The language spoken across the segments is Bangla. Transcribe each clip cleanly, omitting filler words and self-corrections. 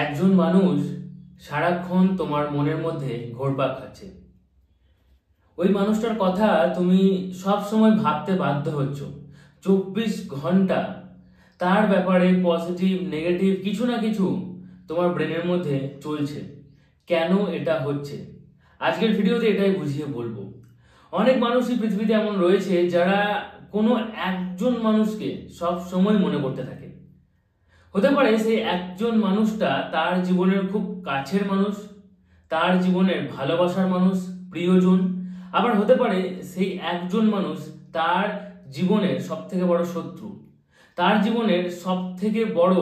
একজন মানুষ সারাক্ষণ তোমার মনের মধ্যে ঘুরপাক খাচ্ছে। ওই মানুষটার কথা তুমি সব সময় ভাবতে বাধ্য হচ্ছ। 24 ঘন্টা তার ব্যাপারে পজিটিভ নেগেটিভ কিছু না কিছু তোমার ব্রেনের মধ্যে চলছে। কেন এটা হচ্ছে আজকের ভিডিওতে এটাই বুঝিয়ে বলবো। অনেক মানুষই পৃথিবীতে এমন রয়েছে যারা কোনো একজন মানুষকে সব সময় মনে করতে থাকে। হতে পারে সেই একজন মানুষটা তার জীবনের খুব কাছের মানুষ, তার জীবনের ভালোবাসার মানুষ, প্রিয়জন। আবার হতে পারে সেই একজন মানুষ তার জীবনের সব থেকে বড় শত্রু, তার জীবনের সব থেকে বড়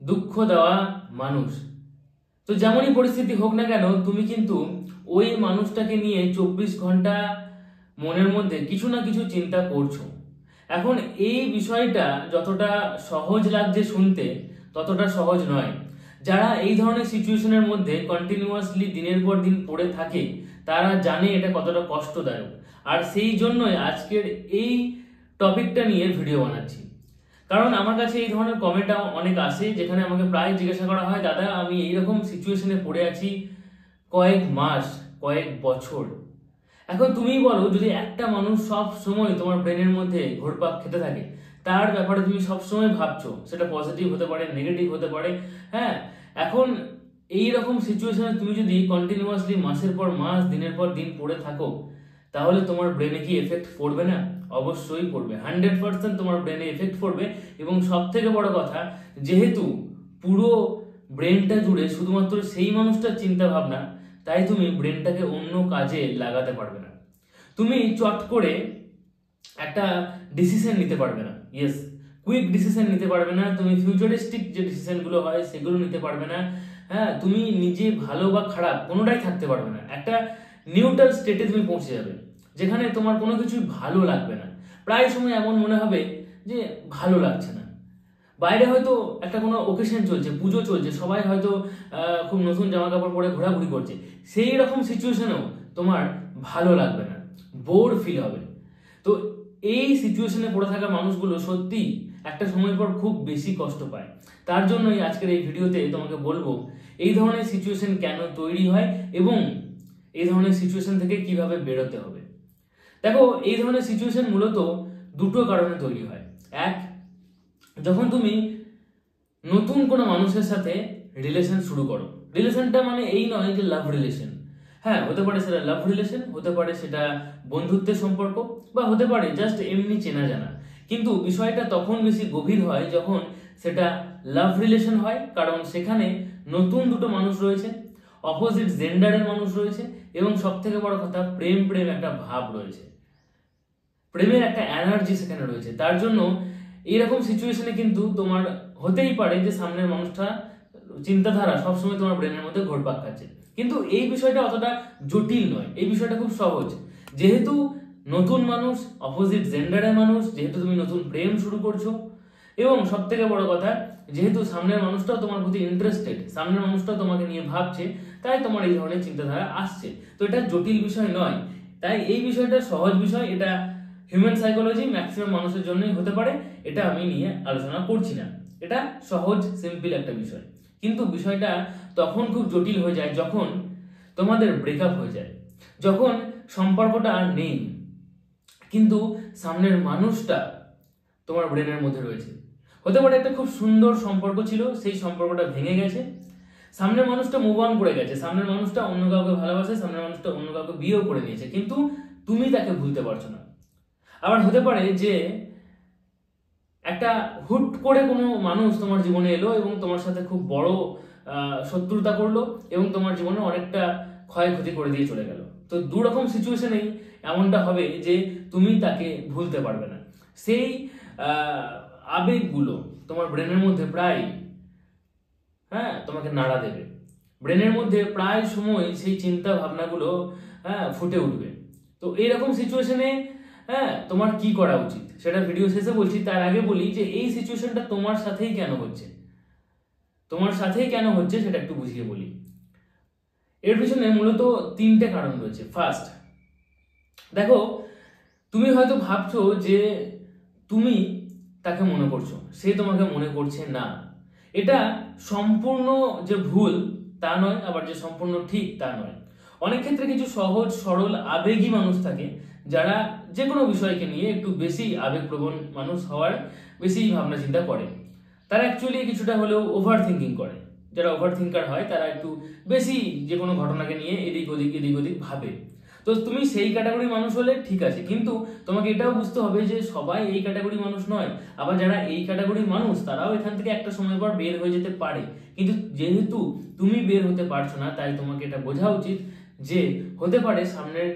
দুঃখ দেওয়া মানুষ। তো যেমনই পরিস্থিতি হোক না কেন, তুমি কিন্তু ওই মানুষটাকে নিয়ে 24 ঘন্টা মনের মধ্যে কিছু না কিছু চিন্তা করছো। এখন এই বিষয়টা যতটা সহজ লাগছে শুনতে, ততটা সহজ নয়। যারা এই ধরনের সিচুয়েশনের মধ্যে কন্টিনিউয়াসলি দিনের পর দিন পড়ে থাকে, তারা জানে এটা কতটা কষ্টদায়ক। আর সেই জন্যই আজকের এই টপিকটা নিয়ে ভিডিও বানাচ্ছি। কারণ আমার কাছে এই ধরনের কমেন্ট অনেক আসে, যেখানে আমাকে প্রায় জিজ্ঞাসা করা হয়, দাদা আমি এইরকম সিচুয়েশনে পড়ে আছি কয়েক মাস, কয়েক বছর। এখন তুমিই বলো, যদি একটা মানুষ সব সময় তোমার ব্রেনের মধ্যে ঘুরপাক খেতে থাকে, তার ব্যাপারে তুমি সব সময় ভাবছো, সেটা পজিটিভ হতে পারে, নেগেটিভ হতে পারে। হ্যাঁ, এখন এই রকম সিচুয়েশনে তুমি যদি কন্টিনিউয়াসলি মাসের পর মাস, দিনের পর দিন পড়ে থাকো, তাহলে তোমার ব্রেনে কি এফেক্ট পড়বে না? অবশ্যই পড়বে, 100% তোমার ব্রেনে এফেক্ট পড়বে। এবং সব থেকে বড় কথা, যেহেতু পুরো ব্রেনটা জুড়ে শুধুমাত্র সেই মানুষটার চিন্তা ভাবনা, তাই তুমি ব্রেনটাকে অন্য কাজে লাগাতে পারবে না। তুমি চট করে একটা ডিসিশন নিতে পারবে না। ইয়েস, কুইক ডিসিশন নিতে পারবে না। তুমি ফিউচারিস্টিক যে ডিসিশনগুলো হয় সেগুলো নিতে পারবে না। হ্যাঁ, তুমি নিজে ভালো বা খারাপ কোনোটাই থাকতে পারবে না। একটা নিউট্রাল স্টেটে তুমি পৌঁছে যাবে, যেখানে তোমার কোনো কিছুই ভালো লাগবে না। প্রায় সময় এমন মনে হবে যে ভালো লাগছে না। বাইরে হয়তো একটা কোনো ওকেশন চলছে, পুজো চলছে, সবাই হয়তো খুব নতুন জামা কাপড় পরে ঘোরাঘুরি করছে, সেই রকম সিচুয়েশনেও তোমার ভালো লাগবে না, বোর ফিল হবে। তো এই সিচুয়েশনে পড়ে থাকা মানুষগুলো সত্যি একটা সময় পর খুব বেশি কষ্ট পায়। তার জন্যই আজকের এই ভিডিওতে তোমাকে বলবো এই ধরনের সিচুয়েশন কেন তৈরি হয় এবং এই ধরনের সিচুয়েশন থেকে কিভাবে বেরোতে হবে। দেখো, এই ধরনের সিচুয়েশন মূলত দুটো কারণে তৈরি হয়। এক, যখন তুমি নতুন কোনো মানুষের সাথে রিলেশন শুরু করো। রিলেশনটা মানে এই নয় যে লাভ রিলেশন। হ্যাঁ, হতে পারে সেটা লাভ রিলেশন, হতে পারে সেটা বন্ধুত্বের সম্পর্ক, বা হতে পারে জাস্ট এমনি চেনা জানা। কিন্তু বিষয়টা তখন বেশি গভীর হয় যখন সেটা লাভ রিলেশন হয়, কারণ সেখানে নতুন দুটো মানুষ রয়েছে, অপোজিট জেন্ডারের মানুষ রয়েছে, এবং সব থেকে বড় কথা, প্রেম প্রেম একটা ভাব রয়েছে, প্রেমের একটা এনার্জি সেখানে রয়েছে। তার জন্য এইরকম সিচুয়েশনে কিন্তু তোমার হতেই পারে যে সামনের মানুষটা চিন্তাধারা সবসময় তোমার ব্রেনের মধ্যে ঘুরপাক খাচ্ছে। কিন্তু এই বিষয়টা অতটা জটিল নয়, এই বিষয়টা খুব সহজ। যেহেতু নতুন মানুষ, অপোজিট জেন্ডারের মানুষ, যেহেতু তুমি নতুন প্রেম শুরু করছো, এবং সব থেকে বড় কথা, যেহেতু সামনের মানুষটাও তোমার প্রতি ইন্টারেস্টেড, সামনের মানুষটাও তোমাকে নিয়ে ভাবছে, তাই তোমার এই ধরনের চিন্তাধারা আসছে। তো এটা জটিল বিষয় নয়, তাই এই বিষয়টা সহজ বিষয়। এটা হিউম্যান সাইকোলজি, ম্যাক্সিমাম মানুষের জন্যই হতে পারে, এটা আমি নিয়ে আলোচনা করছি না। এটা সহজ সিম্পল একটা বিষয়। কিন্তু বিষয়টা তখন খুব জটিল হয়ে যায় যখন তোমাদের ব্রেকআপ হয়ে যায়, যখন সম্পর্কটা আর নেই, কিন্তু সামনের মানুষটা তোমার ব্রেনের মধ্যে রয়েছে। হতে পারে একটা খুব সুন্দর সম্পর্ক ছিল, সেই সম্পর্কটা ভেঙে গেছে, সামনের মানুষটা মুভ অন করে গেছে, সামনের মানুষটা অন্য কাউকে ভালোবাসে, সামনের মানুষটা অন্য কাউকে বিয়েও করে নিয়েছে, কিন্তু তুমি তাকে ভুলতে পারছো না। আবার হতে পারে যে একটা হুট করে কোনো মানুষ তোমার জীবনে এলো এবং তোমার সাথে খুব বড় শত্রুতা করলো এবং তোমার জীবনে অনেকটা ক্ষয়ক্ষতি করে দিয়ে চলে গেল। তো দু রকম সিচুয়েশনেই এমনটা হবে যে তুমি তাকে ভুলতে পারবে না। সেই আবেগগুলো তোমার ব্রেনের মধ্যে প্রায় তোমাকে নাড়া দেবে। ব্রেনের মধ্যে প্রায় সময় সেই চিন্তা ভাবনাগুলো ফুটে উঠবে। তো এইরকম সিচুয়েশনে তোমার কি করা উচিত সেটা ভিডিও শেষে বলছি। তার আগে বলি যে এই সিচুয়েশনটা তোমার সাথেই কেন হচ্ছে, তোমার সাথেই কেন হচ্ছে সেটা একটু বুঝিয়ে বলি। এর পিছনে মূলত তিনটে কারণ রয়েছে। ফার্স্ট, দেখো, তুমি হয়তো ভাবছো যে তুমি তাকে মনে করছো, সে তোমাকে মনে করছে না। এটা সম্পূর্ণ যে ভুল তা নয়, আবার যে সম্পূর্ণ ঠিক তা নয়। অনেক ক্ষেত্রে কিছু সহজ সরল আবেগী মানুষ থাকে যারা যে কোনো বিষয়কে নিয়ে একটু বেশি আবেগপ্রবণ মানুষ হওয়ার বেশি ভাবনা চিন্তা করে। তারা অ্যাকচুয়ালি কিছুটা হলেও ওভার থিঙ্কিং করে। যারা ওভার থিঙ্কার হয় তারা একটু বেশি যে কোনো ঘটনাকে নিয়ে এদিক ওদিক ভাবে। তো তুমি সেই ক্যাটাগরি মানুষ হলে ঠিক আছে, কিন্তু তোমাকে এটাও বুঝতে হবে যে সবাই এই ক্যাটাগরি মানুষ নয়। আবার যারা এই ক্যাটাগরির মানুষ তারাও এখান থেকে একটা সময় পর বের হয়ে যেতে পারে। কিন্তু যেহেতু তুমি বের হতে পারছো না, তাই তোমাকে এটা বোঝা উচিত যে হতে পারে সামনের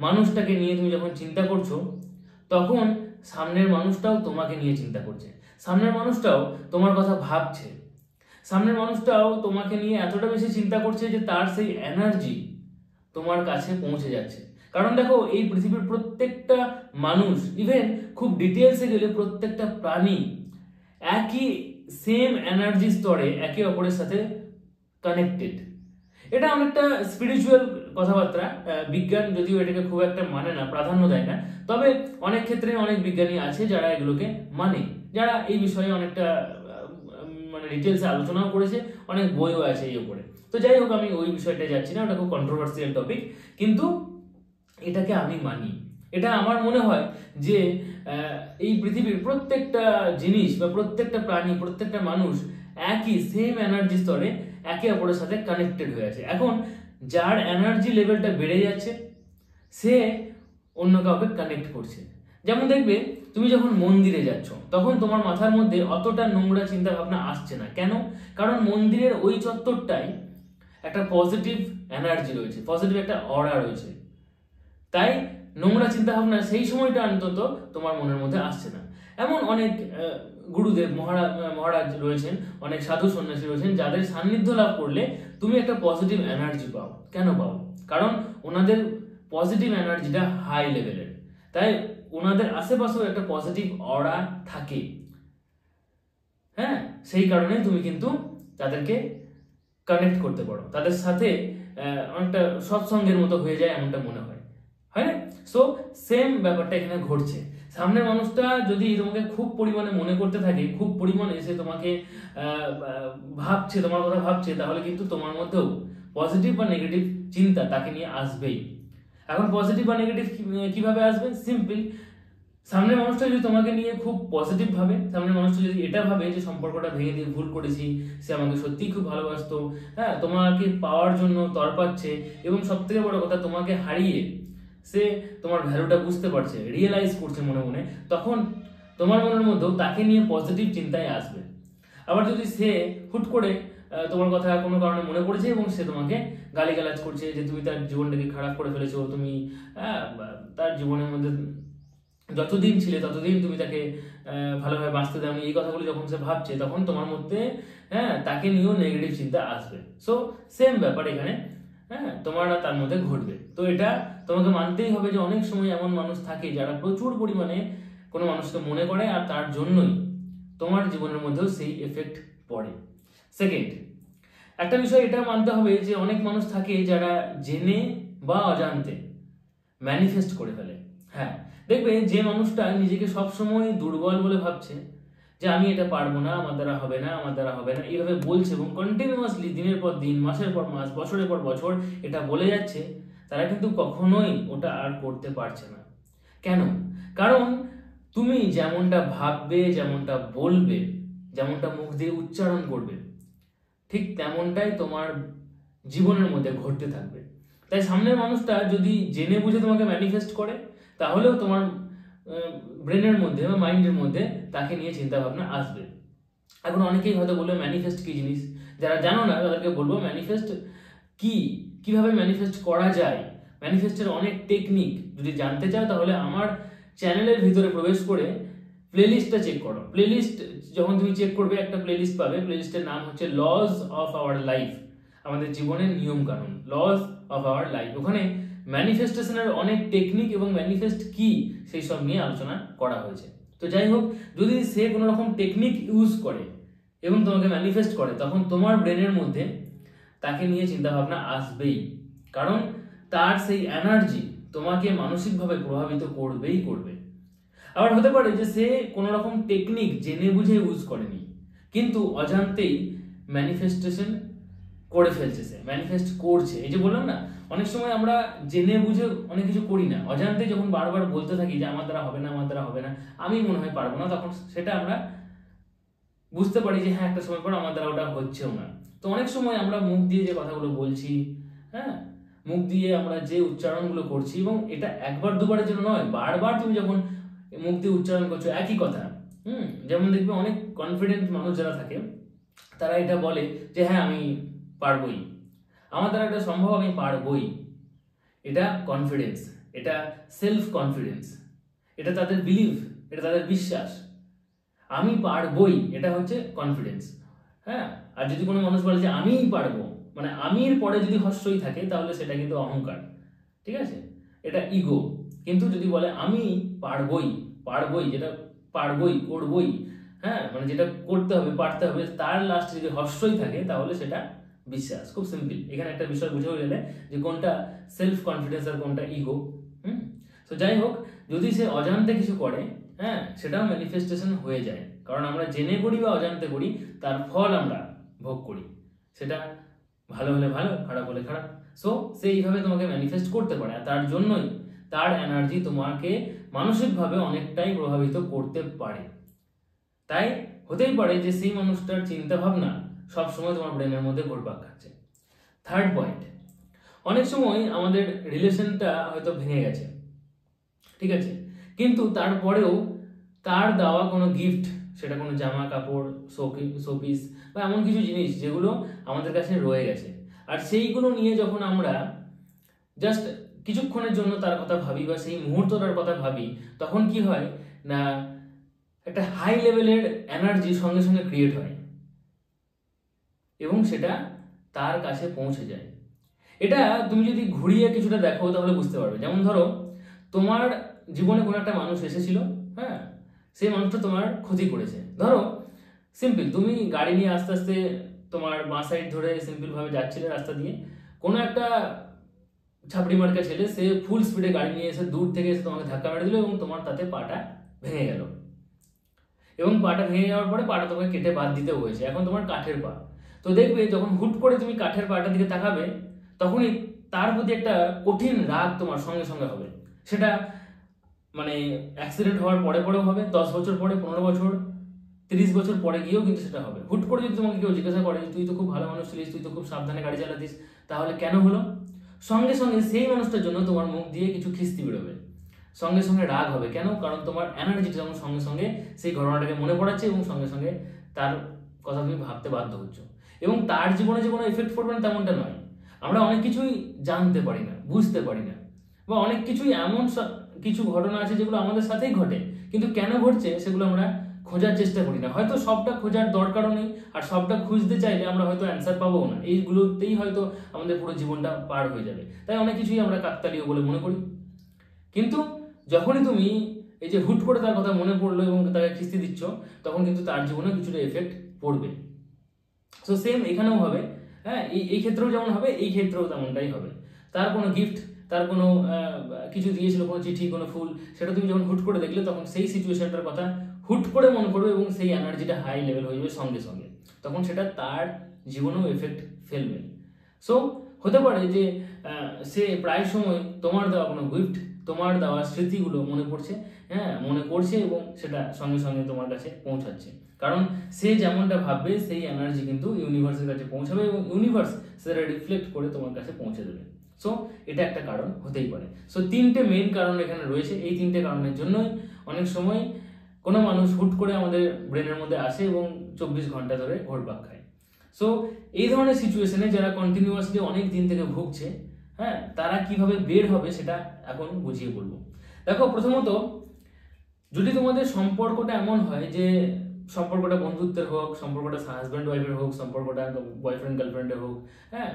মানুষটাকে নিয়ে তুমি যখন চিন্তা করছো, তখন সামনের মানুষটাও তোমাকে নিয়ে চিন্তা করছে, সামনের মানুষটাও তোমার কথা ভাবছে, সামনের মানুষটাও তোমাকে নিয়ে এতটা বেশি চিন্তা করছে যে তার সেই এনার্জি তোমার কাছে পৌঁছে যাচ্ছে। কারণ দেখো, এই পৃথিবীর প্রত্যেকটা মানুষ, ইভেন খুব ডিটেলসে গেলে প্রত্যেকটা প্রাণী একই সেম এনার্জি স্তরে একে অপরের সাথে কানেক্টেড। এটা অনেকটা স্পিরিচুয়াল কথাবার্তা। বিজ্ঞান যদিও এটাকে খুব একটা মানে না, প্রাধান্য দেয় না, তবে অনেক ক্ষেত্রে অনেক বিজ্ঞানী আছে যারা এগুলোকে মানে, যারা এই বিষয়ে অনেকটা মানে ডিটেলসে আলোচনাও করেছে, অনেক বইও আছে এই উপরে। তো যাই হোক, আমি ওই বিষয়টা যাচ্ছি না, ওটা খুব কন্ট্রোভার্সিয়াল টপিক, কিন্তু এটাকে আমি মানি। এটা আমার মনে হয় যে এই পৃথিবীর প্রত্যেকটা জিনিস বা প্রত্যেকটা প্রাণী, প্রত্যেকটা মানুষ একই সেম এনার্জি স্তরে একে অপরের সাথে কানেক্টেড হয়ে আছে। এখন যার এনার্জি লেভেলটা বেড়ে যাচ্ছে সে অন্য কাউকে কানেক্ট করছে। যেমন দেখবে, তুমি যখন মন্দিরে যাচ্ছ তখন তোমার মাথার মধ্যে অতটা নোংরা চিন্তা ভাবনা আসছে না। কেন? কারণ মন্দিরের ওই চত্বরটাই একটা পজিটিভ এনার্জি রয়েছে, পজিটিভ একটা অরা রয়েছে, তাই নোংরা চিন্তা ভাবনা সেই সময়টা অন্তত তোমার মনের মধ্যে আসছে না। এমন অনেক গুরুদেব মহারাজ রয়েছেন, অনেক সাধু সন্ন্যাসী রয়েছেন যাদের সান্নিধ্য লাভ করলে তুমি একটা পজিটিভ এনার্জি পাও। কেন পাও? কারণ ওনাদের পজিটিভ এনার্জিটা হাই লেভেলের, তাই ওনাদের আশেপাশেও একটা পজিটিভ অরা থাকে। হ্যাঁ, সেই কারণে তুমি কিন্তু তাদেরকে কানেক্ট করতে পারো, তাদের সাথে অনেকটা সৎসঙ্গের মতো হয়ে যায়, এমনটা মনে হয়, হয় না? সো সেম ব্যাপারটা এখানে ঘটছে। সামনের মানুষটা যদি তোমাকে খুব পরিমাণে মনে করতে থাকে, খুব পরিমাণে সে তোমাকে ভাবছে, তোমার কথা ভাবছে, তাহলে কিন্তু তোমার মধ্যেও পজিটিভ বা নেগেটিভ চিন্তা তাকে নিয়ে আসবেই। এখন পজিটিভ বা নেগেটিভ কিভাবে আসবে? সিম্পল, সামনের মানুষটা যদি তোমাকে নিয়ে খুব পজিটিভ ভাবে, সামনের মানুষটা যদি এটা ভাবে যে সম্পর্কটা ভেঙে দিয়ে ভুল করেছি, সে আমাকে সত্যিই খুব ভালোবাসতো, হ্যাঁ, তোমাকে পাওয়ার জন্য তরপাচ্ছে, এবং সব থেকে বড় কথা তোমাকে হারিয়ে সে তোমার ভ্যালুটা বুঝতে পারছে, রিয়েলাইজ করছে মনে মনে, তখন তোমার মনের মধ্যেও তাকে নিয়ে পজিটিভ চিন্তায় আসবে। আবার যদি সে হুট করে তোমার কথা কোনো কারণে মনে পড়েছে এবং সে তোমাকে গালিগালাজ করছে যে তুমি তার জীবনটাকে খারাপ করে ফেলেছো, তুমি তার জীবনের মধ্যে যতদিন ছিলে ততদিন তুমি তাকে ভালোভাবে বাঁচতে দাওনি, এই কথাগুলো যখন সে ভাবছে, তখন তোমার মধ্যে তাকে নিয়েও নেগেটিভ চিন্তা আসবে। সো সেম ব্যাপার এখানে, হ্যাঁ, তোমার তার মধ্যে ঘটবে। তো এটা তোমাকে মানতেই হবে যে অনেক সময় এমন মানুষ থাকে যারা প্রচুর পরিমাণে কোনো মানুষকে মনে করে, আর তার জন্যই তোমার জীবনের মধ্যেও সেই এফেক্ট পড়ে। সেকেন্ড, একটা বিষয় এটা মানতে হবে যে অনেক মানুষ থাকে যারা জেনে বা অজান্তে ম্যানিফেস্ট করে ফেলে। হ্যাঁ, দেখবে যে মানুষটা নিজেকে সবসময় দুর্বল বলে ভাবছে, যে আমি এটা পারবো না, আমার দ্বারা হবে না, আমার দ্বারা হবে না, এইভাবে বলছে এবং কন্টিনিউয়াসলি দিনের পর দিন, মাসের পর মাস, বছরের পর বছর এটা বলে যাচ্ছে, তারা কিন্তু কখনোই ওটা আর করতে পারছে না। কেন? কারণ তুমি যেমনটা ভাববে, যেমনটা বলবে, যেমনটা মুখ দিয়ে উচ্চারণ করবে, ঠিক তেমনটাই তোমার জীবনের মধ্যে ঘটতে থাকবে। তাই সামনের মানুষটা যদি জেনে বুঝে তোমাকে ম্যানিফেস্ট করে, তাহলেও তোমার ব্রেনের মধ্যে বা মাইন্ডের মধ্যে তাকে নিয়ে চিন্তা ভাবনা আসবে। এখন অনেকেই হয়তো বলবে ম্যানিফেস্ট কি জিনিস, যারা জানো না তাদেরকে বলবো ম্যানিফেস্ট কি, কিভাবে ম্যানিফেস্ট করা যায়, ম্যানিফেস্টের অনেক টেকনিক যদি জানতে চাও তাহলে আমার চ্যানেলের ভিতরে প্রবেশ করে প্লেলিস্টটা চেক করো। প্লেলিস্ট যখন তুমি চেক করবে, একটা প্লেলিস্ট পাবে, প্লেলিস্টের নাম হচ্ছে লজ অফ আওয়ার লাইফ, আমাদের জীবনের নিয়ম কানুন, লজ অফ আওয়ার লাইফ। ওখানে ম্যানিফেস্টেশনের অনেক টেকনিক এবং ম্যানিফেস্ট কি সেই সব নিয়ে আলোচনা করা হয়েছে। তো যাই হোক, যদি সে কোনো রকম টেকনিক ইউজ করে এবং তোমাকে ম্যানিফেস্ট করে, তখন তোমার ব্রেনের মধ্যে তাকে নিয়ে চিন্তা ভাবনা আসবেই, কারণ তার সেই এনার্জি তোমাকে মানসিকভাবে প্রভাবিত করবেই করবে। আবার হতে পারে যে সে কোনো রকম টেকনিক জেনে বুঝে ইউজ করেনি, কিন্তু অজান্তেই ম্যানিফেস্টেশন করে ফেলছে, সে ম্যানিফেস্ট করছে। এই যে বললাম না, অনেক সময় আমরা জেনে বুঝে অনেক কিছু করি না, অজান্তে যখন বারবার বলতে থাকি যে আমার দ্বারা হবে না, আমার দ্বারা হবে না, আমি মনে হয় পারবো না, তখন সেটা আমরা বুঝতে পারি যে হ্যাঁ একটা সময় পর আমার দ্বারা ওটা হচ্ছেও না। তো অনেক সময় আমরা মুখ দিয়ে যে কথাগুলো বলছি, হ্যাঁ মুখ দিয়ে আমরা যে উচ্চারণগুলো করছি, এবং এটা একবার দুবারের জন্য নয়, বারবার তুমি যখন মুখ দিয়ে উচ্চারণ করছো একই কথা, যেমন দেখবে অনেক কনফিডেন্ট মানুষ যারা থাকে তারা এটা বলে যে হ্যাঁ আমি পারবই, আমার দ্বারা এটা সম্ভব, আমি পারবই। এটা কনফিডেন্স, এটা সেলফ কনফিডেন্স, এটা তাদের বিলিভ, এটা তাদের বিশ্বাস। আমি পারবই, এটা হচ্ছে কনফিডেন্স। হ্যাঁ, আর যদি কোনো মানুষ বলে যে আমিই পারবো, মানে আমির পরে যদি হর্ষই থাকে তাহলে সেটা কিন্তু অহংকার, ঠিক আছে, এটা ইগো। কিন্তু যদি বলে আমি পারবই, পারবই, যেটা পারবই, করবই, হ্যাঁ মানে যেটা করতে হবে, পারতে হবে, তার লাস্টে যদি হর্ষই থাকে তাহলে সেটা বিশ্বাস। খুব সিম্পল, এখানে একটা বিষয় বুঝে গেলে যে কোনটা সেলফ কনফিডেন্স আর কোনটা ইগো। তো যাই হোক, যদি সে অজান্তে কিছু করে, হ্যাঁ সেটাও ম্যানিফেস্টেশন হয়ে যায়, কারণ আমরা জেনে করি বা অজান্তে করি, তার ফল আমরা ভোগ করি। সেটা ভালো হলে ভালো, খারাপ হলে খারাপ। সো সে এইভাবে তোমাকে ম্যানিফেস্ট করতে পারে, আর তার জন্যই তার এনার্জি তোমাকে মানসিকভাবে অনেকটাই প্রভাবিত করতে পারে। তাই হতেই পারে যে সেই মানুষটার চিন্তা ভাবনা সবসময় তোমার ব্রেনের মধ্যে ঘুরপাক খাচ্ছে। থার্ড পয়েন্ট, অনেক সময় আমাদের রিলেশনটা হয়তো ভেঙে গেছে, ঠিক আছে, কিন্তু তারপরেও তার দেওয়া কোনো গিফট, সেটা কোনো জামা কাপড়, শোপিস বা এমন কিছু জিনিস যেগুলো আমাদের কাছে রয়ে গেছে, আর সেইগুলো নিয়ে যখন আমরা জাস্ট কিছুক্ষণের জন্য তার কথা ভাবি বা সেই মুহূর্তটার কথা ভাবি, তখন কি হয় না একটা হাই লেভেলের এনার্জি সঙ্গে সঙ্গে ক্রিয়েট হয় এবং সেটা তার কাছে পৌঁছে যায়। এটা তুমি যদি ঘুরিয়ে কিছুটা দেখো তাহলে বুঝতে পারবে। যেমন ধরো তোমার জীবনে কোনো একটা মানুষ এসেছিল, হ্যাঁ সেই মানুষটা তোমার ক্ষতি করেছে। ধরো সিম্পল, তুমি গাড়ি নিয়ে আস্তে আস্তে তোমার বাঁ সাইড ধরে সিম্পল ভাবে যাচ্ছিলে রাস্তা দিয়ে, কোনো একটা ছাপড়ি মার্কা ছেলে সে ফুল স্পিডে গাড়ি নিয়ে এসে দূর থেকে এসে তোমাকে ধাক্কা মেরে দিল এবং তোমার তাতে পাটা ভেঙে গেল, এবং পাটা ভেঙে যাওয়ার পরে পাটা তোমাকে কেটে বাদ দিতে হয়েছে, এখন তোমার কাঠের পা। তো দেখবে যখন হুট করে তুমি কাঠের পাটার দিকে তাকাবে, তখনই তার প্রতি একটা কঠিন রাগ তোমার সঙ্গে সঙ্গে হবে। সেটা মানে অ্যাক্সিডেন্ট হওয়ার পরে পরেও হবে, 10 বছর পরে, 15 বছর, 30 বছর পরে গিয়েও কিন্তু সেটা হবে। হুট করে যদি তোমাকে কেউ জিজ্ঞাসা করে তুই তো খুব ভালো মানুষ ছিলিস, তুই তো খুব সাবধানে গাড়ি চালাতিস, তাহলে কেন হলো? সঙ্গে সঙ্গে সেই মানুষটার জন্য তোমার মুখ দিয়ে কিছু খিস্তি বেরোবে, সঙ্গে সঙ্গে রাগ হবে। কেন? কারণ তোমার এনার্জিটা যেমন সঙ্গে সঙ্গে সেই ঘটনাটাকে মনে পড়াচ্ছে এবং সঙ্গে সঙ্গে তার কথা তুমি ভাবতে বাধ্য হচ্ছ, এবং তার জীবনে যে কোনো এফেক্ট পড়বে না তেমনটা নয়। আমরা অনেক কিছুই জানতে পারি না, বুঝতে পারি না, বা অনেক কিছুই এমন কিছু ঘটনা আছে যেগুলো আমাদের সাথেই ঘটে, কিন্তু কেন ঘটছে সেগুলো আমরা খোঁজার চেষ্টা করি না। হয়তো সবটা খোঁজার দরকারও নেই, আর সবটা খুঁজতে চাইলে আমরা হয়তো অ্যান্সার পাবো না, এইগুলোতেই হয়তো আমাদের পুরো জীবনটা পার হয়ে যাবে। তাই অনেক কিছুই আমরা কাকতালীয় বলে মনে করি। কিন্তু যখনই তুমি এই যে হুট করে তার কথা মনে পড়লো এবং তাকে খিস্তি দিচ্ছ, তখন কিন্তু তার জীবনে কিছুটা এফেক্ট পড়বে। সো সেম এখানেও হবে, হ্যাঁ এই ক্ষেত্রেও যেমন হবে, এই ক্ষেত্রেও তেমনটাই হবে। তার কোনো গিফট, তার কোনো কিছু দিয়েছিল, কোনো চিঠি, কোনো ফুল, সেটা তুমি যখন হুট করে দেখলে তখন সেই সিচুয়েশনটার কথা হুট করে মনে পড়বে এবং সেই এনার্জিটা হাই লেভেল হয়ে যাবে সঙ্গে সঙ্গে, তখন সেটা তার জীবনেও এফেক্ট ফেলবে। সো হতে পারে যে সে প্রায় সময় তোমার দেওয়া কোনো গিফট, তোমার দেওয়া স্মৃতিগুলো মনে পড়ছে, হ্যাঁ মনে পড়ছে, এবং সেটা সঙ্গে সঙ্গে তোমার কাছে পৌঁছাচ্ছে, কারণ সে যেমনটা ভাববে সেই এনার্জি কিন্তু ইউনিভার্সের কাছে পৌঁছাবে এবং ইউনিভার্স সেটা রিফ্লেক্ট করে তোমার কাছে পৌঁছে দেবে। সো এটা একটা কারণ হতেই পারে। সো 3টে মেইন কারণ এখানে রয়েছে। এই 3টে কারণের জন্যই অনেক সময় কোনো মানুষ হুট করে আমাদের ব্রেনের মধ্যে আসে এবং 24 ঘন্টা ধরে ঘোরপাক খায়। সো এই ধরনের সিচুয়েশনে যারা কন্টিনিউয়াসলি অনেক দিন থেকে ভুগছে, হ্যাঁ তারা কিভাবে বের হবে সেটা এখন বুঝিয়ে বলবো। দেখো, প্রথমত যদি তোমাদের সম্পর্কটা এমন হয় যে সম্পর্কটা বন্ধুত্বের হোক, সম্পর্কটা হাজব্যান্ড ওয়াইফের হোক, সম্পর্কটা বয়ফ্রেন্ড গার্লফ্রেন্ডের হোক, হ্যাঁ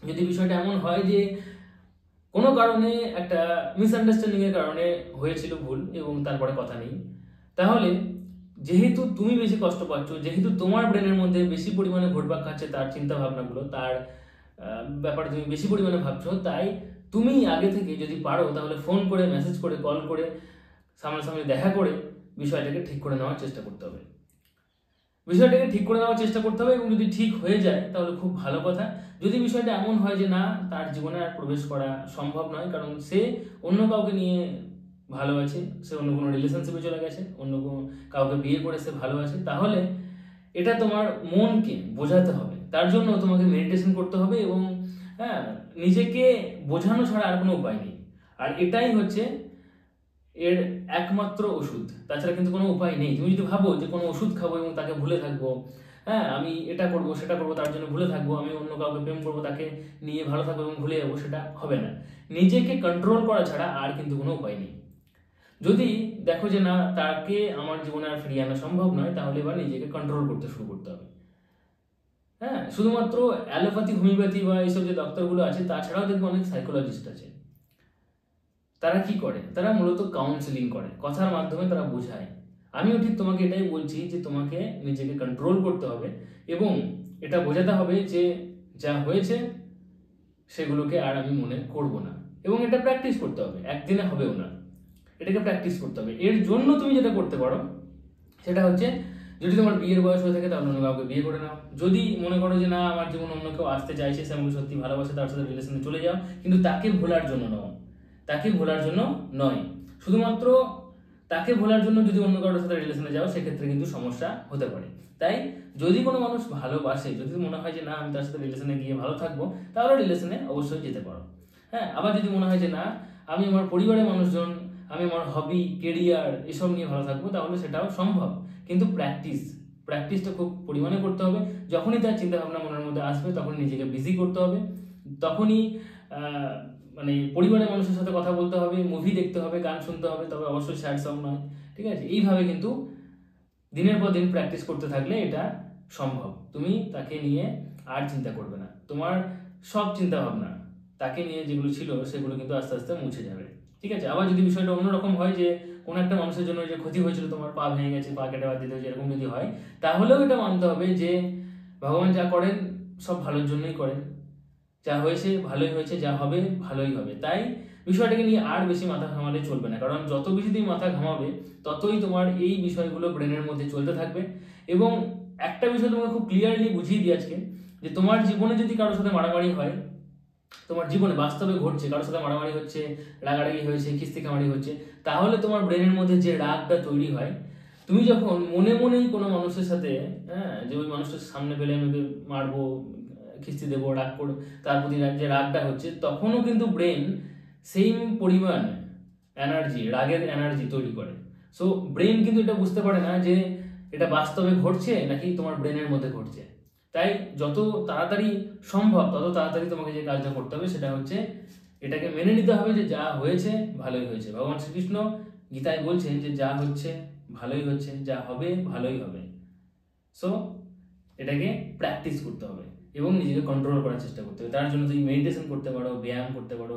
যদি বিষয়টা এমন হয় যে কোনো কারণে একটা মিসআন্ডারস্ট্যান্ডিং এর কারণে হয়েছিল ভুল এবং তারপরে কথা নেই, তাহলে যেহেতু তুমি বেশি কষ্ট পাচ্ছ, যেহেতু তোমার ব্রেনের মধ্যে বেশি পরিমাণে ঘুরপাক খাচ্ছে তার চিন্তা ভাবনাগুলো, তার ব্যাপারে তুমি বেশি পরিমাণে ভাবছো, তাই তুমি আগে থেকে যদি পারো তাহলে ফোন করে, মেসেজ করে, কল করে, সামনাসামনি দেখা করে বিষয়টাকে ঠিক করে নেওয়ার চেষ্টা করতে হবে। বিষয়টাকে ঠিক করে নেওয়ার চেষ্টা করতে হবে, এবং যদি ঠিক হয়ে যায় তাহলে খুব ভালো কথা। যদি বিষয়টা এমন হয় যে না, তার জীবনে আর প্রবেশ করা সম্ভব নয়, কারণ সে অন্য কাউকে নিয়ে ভালো আছে, সে অন্য কোনো রিলেশনশিপে চলে গেছে, অন্য কোনো কাউকে বিয়ে করে সে ভালো আছে, তাহলে এটা তোমার মনকে বোঝাতে হবে। তার জন্য তোমাকে মেডিটেশন করতে হবে, এবং হ্যাঁ, নিজেকে বোঝানো ছাড়া আর কোনো উপায় নেই। আর এটাই হচ্ছে এর একমাত্র ওষুধ, তাছাড়া কিন্তু কোনো উপায় নেই। তুমি যদি ভাবো যে কোনো ওষুধ খাবো এবং তাকে ভুলে থাকবো, হ্যাঁ আমি এটা করবো সেটা করবো তার জন্য ভুলে থাকবো, আমি অন্য কাউকে প্রেম করবো তাকে নিয়ে ভালো থাকবো এবং ভুলে যাবো, সেটা হবে না। নিজেকে কন্ট্রোল করা ছাড়া আর কিন্তু কোনো উপায় নেই। যদি দেখো যে না, তাকে আমার জীবনে আর ফিরিয়ে আনা সম্ভব নয়, তাহলে এবার নিজেকে কন্ট্রোল করতে শুরু করতে হবে। হ্যাঁ, শুধুমাত্র অ্যালোপ্যাথি, হোমিওপ্যাথি বা এইসব যে ডক্টরগুলো আছে, তাছাড়াও দেখবো অনেক সাইকোলজিস্ট আছে। তারা কি করে? তারা মূলত কাউন্সেলিং করে, কথার মাধ্যমে তারা বোঝায়। আমিও ঠিক তোমাকে এটাই বলছি যে তোমাকে নিজেকে কন্ট্রোল করতে হবে, এবং এটা বোঝাতে হবে যে যা হয়েছে সেগুলোকে আর আমি মনে করব না, এবং এটা প্র্যাকটিস করতে হবে, একদিনে হবেও না, এটাকে প্র্যাকটিস করতে হবে। এর জন্য তুমি যেটা করতে পারো সেটা হচ্ছে, যদি তোমার বিয়ের বয়স হয়ে থাকে তাহলে অন্য কাউকে বিয়ে করে নাও। যদি মনে করো যে না, আমার জীবনে অন্য কেউ আসতে চাইছে, সে আমাকে সত্যি ভালোবাসে, তার সাথে রিলেশনে চলে যাও, কিন্তু তাকে ভোলার জন্য নাও, তাকে ভোলার জন্য নয়। শুধুমাত্র তাকে ভোলার জন্য যদি অন্য কারোর সাথে রিলেশনে যাও, সেক্ষেত্রে কিন্তু সমস্যা হতে পারে। তাই যদি কোনো মানুষ ভালোবাসে, যদি মনে হয় যে না আমি তার সাথে রিলেশনে গিয়ে ভালো থাকবো, তাহলে রিলেশনে অবশ্যই যেতে পারো। হ্যাঁ, আবার যদি মনে হয় যে না, আমি আমার পরিবারের মানুষজন, আমি আমার হবি, কেরিয়ার এসব নিয়ে ভালো থাকবো, তাহলে সেটাও সম্ভব। কিন্তু প্র্যাকটিসটা খুব পরিমাণে করতে হবে। যখনই তার চিন্তা ভাবনা মনের মধ্যে আসবে, তখনই নিজেকে বিজি করতে হবে, তখনই মানে পরিবারের মানুষের সাথে কথা বলতে হবে, মুভি দেখতে হবে, গান শুনতে হবে, তবে অবশ্যই স্যাড সং নয়, ঠিক আছে? এইভাবে কিন্তু দিনের পর দিন প্র্যাকটিস করতে থাকলে এটা সম্ভব। তুমি তাকে নিয়ে আর চিন্তা করবে না, তোমার সব চিন্তা ভাবনা তাকে নিয়ে যেগুলো ছিল সেগুলো কিন্তু আস্তে আস্তে মুছে যাবে, ঠিক আছে? আবার যদি বিষয়টা অন্যরকম হয়, যে কোনো একটা মানুষের জন্য যে ক্ষতি হয়েছিল, তোমার পা ভেঙে গেছে, পা কেটে বাদ দিতে হয়েছে, এরকম যদি হয়, তাহলেও এটা মানতে হবে যে ভগবান যা করেন সব ভালোর জন্যই করেন, যা হয়েছে ভালোই হয়েছে, যা হবে ভালোই হবে। তাই বিষয়টাকে নিয়ে আর বেশি মাথা ঘামালে চলবে না, কারণ যত বেশি তুমি মাথা ঘামাবে, ততই তোমার এই বিষয়গুলো ব্রেনের মধ্যে চলতে থাকবে। এবং একটা বিষয় তোমাকে খুব ক্লিয়ারলি বুঝিয়ে দিই আজকে, যে তোমার জীবনে যদি কারোর সাথে মারামারি হয়, তোমার জীবনে বাস্তবে ঘটছে, কারোর সাথে মারামারি হচ্ছে, রাগারাগি হয়েছে, কিস্তি খামারি হচ্ছে, তাহলে তোমার ব্রেনের মধ্যে যে রাগটা তৈরি হয়, তুমি যখন মনে মনেই কোনো মানুষের সাথে, হ্যাঁ, যে ওই মানুষটার সামনে পেলে আমি ওকে মারবো, খিস্তি দেবো, রাগ করবো, তার প্রতি যে রাগটা হচ্ছে, তখনও কিন্তু ব্রেন সেম পরিমাণ এনার্জি, রাগের এনার্জি তৈরি করে। সো ব্রেন কিন্তু এটা বুঝতে পারে না যে এটা বাস্তবে ঘটছে নাকি তোমার ব্রেনের মধ্যে ঘটছে। তাই যত তাড়াতাড়ি সম্ভব তত তাড়াতাড়ি তোমাকে যে কাজটা করতে হবে সেটা হচ্ছে এটাকে মেনে নিতে হবে যে যা হয়েছে ভালোই হয়েছে। ভগবান শ্রীকৃষ্ণ গীতায় বলছেন যে যা হচ্ছে ভালোই হচ্ছে, যা হবে ভালোই হবে। সো এটাকে প্র্যাকটিস করতে হবে এবং নিজেকে কন্ট্রোল করার চেষ্টা করতে হবে। তার জন্য তুমি মেডিটেশন করতে পারো, ব্যায়াম করতে পারো,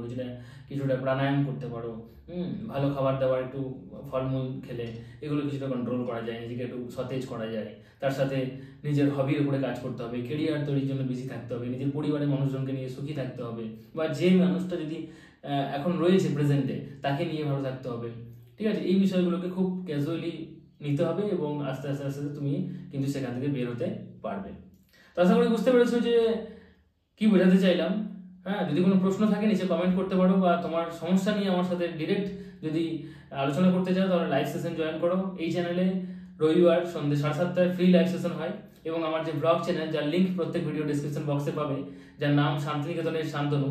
কিছুটা প্রাণায়াম করতে পারো, ভালো খাবার দাবার, একটু ফলমূল খেলে এগুলো কিছুটা কন্ট্রোল করা যায়, নিজেকে একটু সতেজ করা যায়। তার সাথে নিজের হবির উপরে কাজ করতে হবে, কেরিয়ার তৈরির জন্য বিজি থাকতে হবে, নিজের পরিবারের মানুষজনকে নিয়ে সুখী থাকতে হবে, বা যে মানুষটা যদি এখন রয়েছে প্রেজেন্টে তাকে নিয়ে ভালো থাকতে হবে, ঠিক আছে? এই বিষয়গুলোকে খুব ক্যাজুয়ালি নিতে হবে এবং আস্তে আস্তে আস্তে তুমি কিন্তু সেখান থেকে বের হতে পারবে। তো আশা করি বুঝতে পেরেছো যে কি বোঝাতে চাইলাম। হ্যাঁ, যদি কোনো প্রশ্ন থাকে নিচে কমেন্ট করতে পারো, বা তোমার সমস্যা নিয়ে আমার সাথে ডিরেক্ট যদি আলোচনা করতে চাও তাহলে লাইভ সেশন জয়েন করো। এই চ্যানেলে রবিবার সন্ধ্যে 7:30টায় ফ্রি লাইভ সেশন হয়, এবং আমার যে ব্লগ চ্যানেল, যার লিঙ্ক প্রত্যেক ভিডিও ডিসক্রিপশন বক্সে পাবে, যার নাম শান্তিনিকেতনের শান্তনু,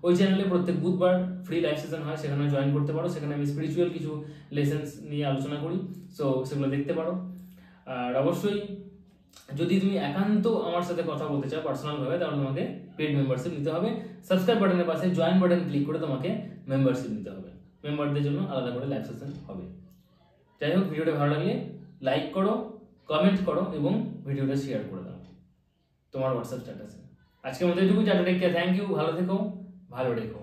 ওই চ্যানেলে প্রত্যেক বুধবার ফ্রি লাইভ সেশন হয়, সেখানে জয়েন করতে পারো। সেখানে আমি স্পিরিচুয়াল কিছু লেসেন্স নিয়ে আলোচনা করি, সো সেগুলো দেখতে পারো। আর অবশ্যই যদি তুমি একান্ত আমার সাথে কথা বলতে চাও পার্সোনাল ভাবে, তাহলে তোমাকে পেড মেম্বারশিপ নিতে হবে। সাবস্ক্রাইব বাটনের পাশে জয়েন বাটন ক্লিক করে তোমাকে মেম্বারশিপ নিতে হবে। মেম্বারদের জন্য আলাদা করে লাইভ সেশন হবে। যাই হোক, ভিডিওটা ভালো লাগলে লাইক করো, কমেন্ট করো এবং ভিডিওটা শেয়ার করে দাও তোমার হোয়াটসঅ্যাপ স্ট্যাটাসে। আজকের মতো এটুকু, tata, take care, thank you, ভালো থেকো, ভালো রেখো।